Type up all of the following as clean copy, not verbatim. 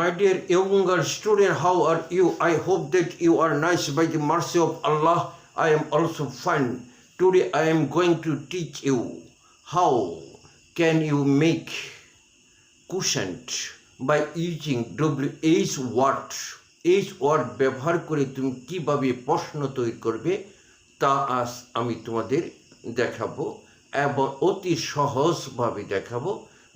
My dear younger student, how are you? I hope that you are nice. By the mercy of Allah, I am also fine. Today I am going to teach you how can you make quotient by using WH word. H word ব্যবহার করে তুমি কিভাবে প্রশ্ন তৈরি করবে তা আজ আমি তোমাদের দেখাবো এবং অতি সহজভাবে দেখাবো।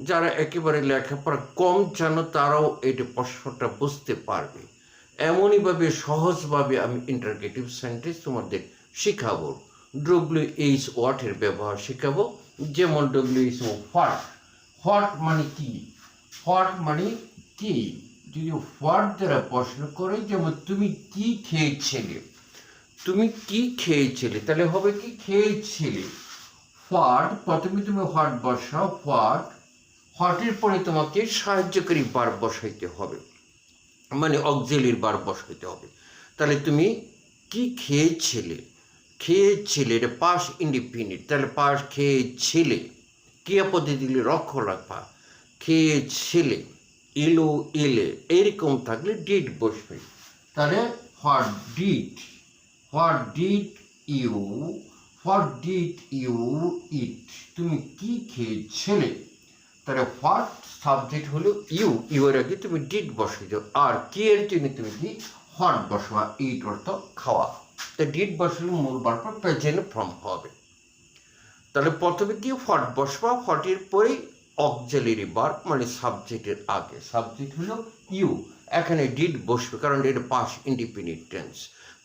যারা একেবারে লেখাপড়া কম জানো তারাও এই প্রশ্নটা বুঝতে পারবে। এমনইভাবে সহজভাবে আমি ইন্টারগেটিভ সেন্টেন্স তোমাদের শেখাবো। WH ওয়ার্ডের ব্যবহার শেখাবো। যেমন WH হোয়াট, হোয়াট মানে কি, হোয়াট মানে কি। যদি হোয়াট দ্বারা প্রশ্ন করে, যেমন তুমি কি খেয়েছিলে, তুমি কি খেয়েছিলে, তাহলে হবে কি খেয়েছিলে। হোয়াট, প্রথমে তুমি হোয়াট বসাও, হোয়াট, হোয়াটের পরে তোমাকে সাহায্যকারী ভার্ব বসাইতে হবে, মানে অক্সিলারি ভার্ব বসাইতে হবে। তাহলে তুমি কি খেয়েছিলে, খেয়েছিলে এটা পাস্ট ইনডিফিনিট, তাহলে পাস্ট খেয়েছিলে, ক্রিয়াপদে দিলে রক্ষ রাখবা, খেয়েছিলে, ইলো ইলে এরকম থাকলে ডিড বসবে। তাহলে what did, what did you, what did you eat, তুমি কি খেয়েছিলে। তাহলে হোয়াট সাবজেক্ট হলো ইউ, ইউ এর আগে তুমি ডিড বসে দাও, আর কি এর জন্য তুমি কি হোয়াট বসবা, ইট অর্থ খাওয়া। তা ডিড বসলে মূল ভার্ব প্রেজেন্ট ফর্ম হবে। তাহলে প্রথমে কি হোয়াট বসবা, হোয়াটের পরেই অক্সিলারি ভার্ব মানে সাবজেক্টের আগে, সাবজেক্ট হলো ইউ, এখানে ডিড বসবে কারণ এটা past indefinite tense.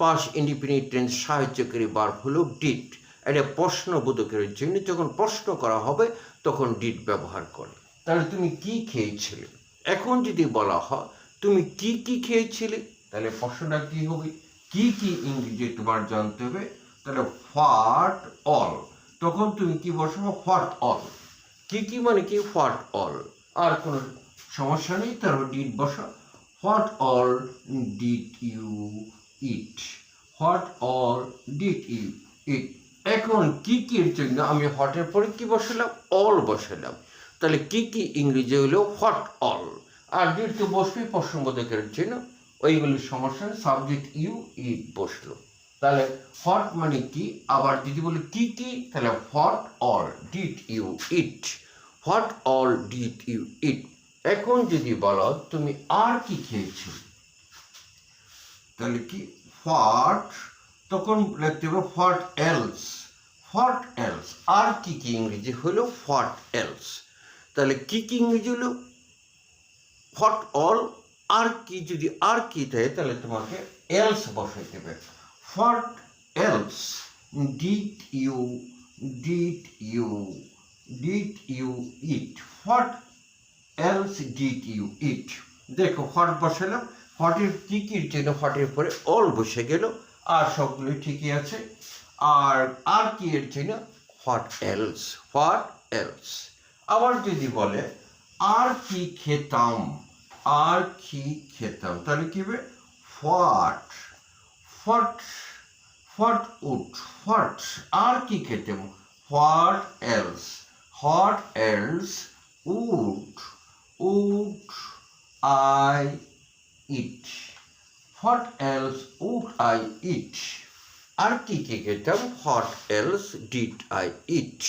Past indefinite tense সাহায্যকারী ভার্ব হলো ডিড। এটা প্রশ্নবোধকের জন্য যখন প্রশ্ন করা হবে তখন ডিড ব্যবহার করে। তাহলে তুমি কি খেয়েছিলে। এখন যদি বলা হয় তুমি কি কি খেয়েছিলে, তাহলে প্রশ্নটা কি হবে, কি কি ইংরেজি তোমার জানতে হবে। তাহলে হোয়াট অল, তখন তুমি কি বসাবো, হোয়াট অল। কি কি মানে কি, হোয়াট অল, আর কোনো সমস্যা নেই, তারপর ডিড বসা। What all did you eat, what all did you eat. এখন কি কি এর জন্য আমি হোয়াটের পরে কি বসালাম, অল বসালাম। তাহলে কি কি ইংরেজি হলো হোয়াট অল, আর ডিড তো বসবে প্রশ্নবোধকের জন্য, ওইগুলির সমস্যা, সাবজেক্ট ইউ ইট বসলো। তাহলে হোয়াট মানে কি, আবার যদি বলি কি কি, তাহলে what all did you eat, what all did you eat. এখন যদি বলো তুমি আর কি খেয়েছো, তাহলে কি হোয়াট, তখন লিখতে হবে হোয়াট এলস, হোয়াট এলস, আর কি কি ইংরেজি হলো হোয়াট এলস। তাহলে কি কি ইংরেজি হলো হোয়াট অল, আর কি যদি আর কি থাকে তাহলে তোমাকে এলস বসাইতে হবে। What else did you, did you, did you eat, what else did you eat. দেখো হোয়াট বসালাম, হোয়াটের কি কির জন্য হোয়াটের পরে অল বসে গেল, আর সবগুলো ঠিকই আছে। আর কি এর জন্য হোয়াট এলস, হোয়াট এলস। আবার যদি বলে আর কি খেতাম, আর কি খেতাম, তাহলে কি হবে what, what, what would, what, আর কি খেতাম, what else, what else would, would I eat, what else would I eat. আর কি কি খেতাম, what else did I eat.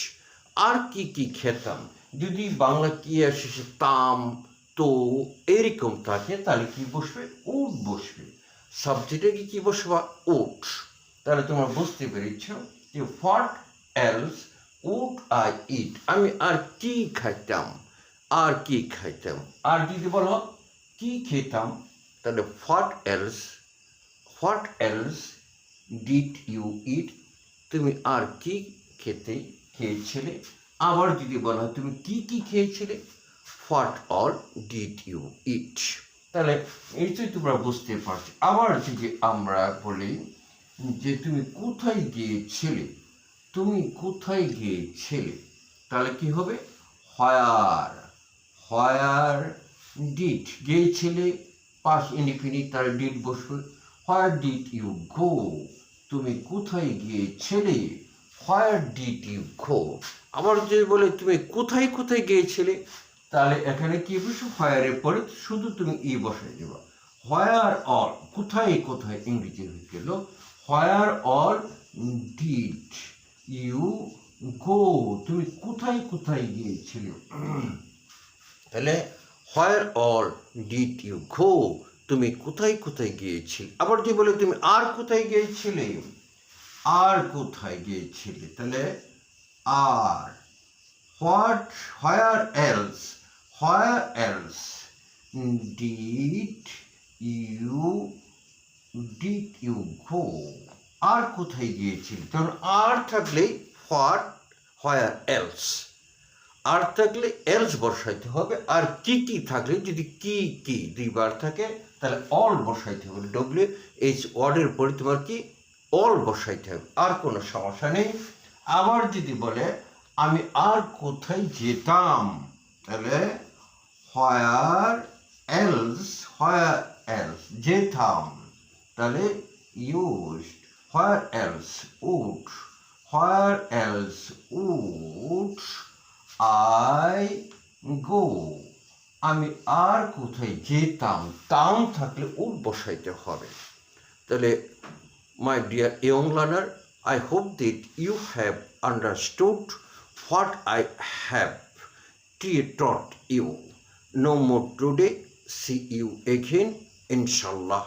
আর কি কি খেতাম, যদি বাংলা কি আসে তাম তো এরকম থাকে তাহলে কি বসবে, উড বসবে। সাবজেক্টে কি বসবা, উড। তাহলে তোমরা বুঝতে পেরেছ যে what else would I eat, আমি আর কি খাইতাম, আর কি খাইতাম। আর যদি বলো কি খেতাম, তাহলে what else, what else did you eat, তুমি আর কি খেয়েছিলে। আবার যদি বলা হয় তুমি কি কি খেয়েছিলে, হোয়াট অল ডিড ইউ ইট। তাহলে এইটাই তোমরা বুঝতে পারছো। আবার যদি আমরা বলি যে তুমি কোথায় গিয়েছিলে, তুমি কোথায় গিয়েছিলে, তাহলে কি হবে হোয়ার, হোয়ার ডিড, গিয়েছিলে পাস্ট ইনডিফিনিট, তার ডিড বসবে। হোয়ার ডিড ইউ গো, তুমি কোথায় গিয়েছিলে, হোয়ার ডিড ইউ গো। আবার যদি বলে তুমি কোথায় কোথায় গিয়েছিলে, তাহলে এখানে কি বসে হোয়ারের পরে শুধু তুমি ই বসাই দেবা। হোয়ার অল, কোথায় কোথায় ইংরেজি হয়ে গেল। Where all did you go, তুমি কোথায় কোথায় গিয়েছিলে। তাহলে where all did you go, তুমি কোথায় কোথায় গিয়েছিলে। আবার যদি বলে তুমি আর কোথায় গিয়েছিলে, আর কোথায় গিয়েছিলে, তাহলে আর what, where else, where else did you go, আর কোথায় গিয়েছিলে। কারণ আর থাকলেই হোয়াট, হোয়ার এলস, আর থাকলে এলস বসাইতে হবে। আর কি কি থাকলে, যদি কি কি দুইবার থাকে তাহলে অল বসাইতে হবে। WH ওয়ার্ডের পরে তোমার কি অল বসাইতে হবে, আর কোনো সমস্যা নেই। আবার যদি বলে আমি আর কোথায় যেতাম, তাহলে হোয়ার এলস, হোয়ার এলস যেতাম, তাহলে used where else would, where else would I go, আমি আর কোথায় যেতাম, তাম থাকলে উড বসাইতে হবে। তাহলে my dear young learner, I hope that you have understood what I have taught you. No more today. See you again, inshallah.